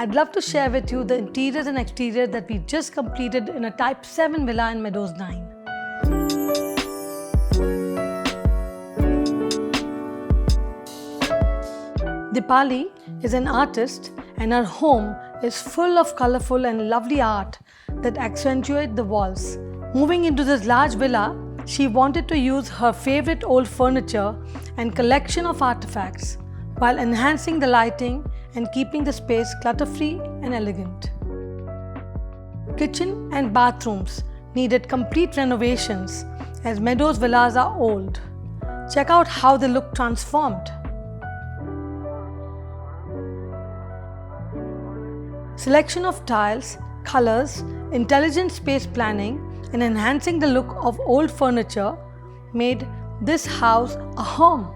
I'd love to share with you the interiors and exterior that we just completed in a Type 7 villa in Meadows 9. Dipali is an artist and her home is full of colorful and lovely art that accentuate the walls. Moving into this large villa, she wanted to use her favorite old furniture and collection of artifacts while enhancing the lighting and keeping the space clutter-free and elegant. Kitchen and bathrooms needed complete renovations as Meadows villas are old. Check out how they look transformed. Selection of tiles, colors, intelligent space planning, and enhancing the look of old furniture made this house a home.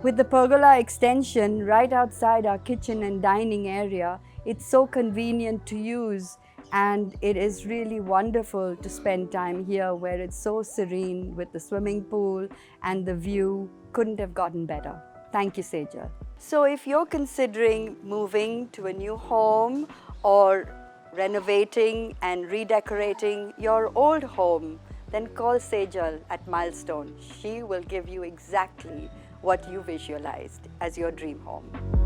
With the pergola extension right outside our kitchen and dining area, it's so convenient to use, and it is really wonderful to spend time here where it's so serene with the swimming pool, and the view couldn't have gotten better. Thank you, Sejal. So if you're considering moving to a new home or renovating and redecorating your old home, then call Sejal at Milestone. She will give you exactly what you visualized as your dream home.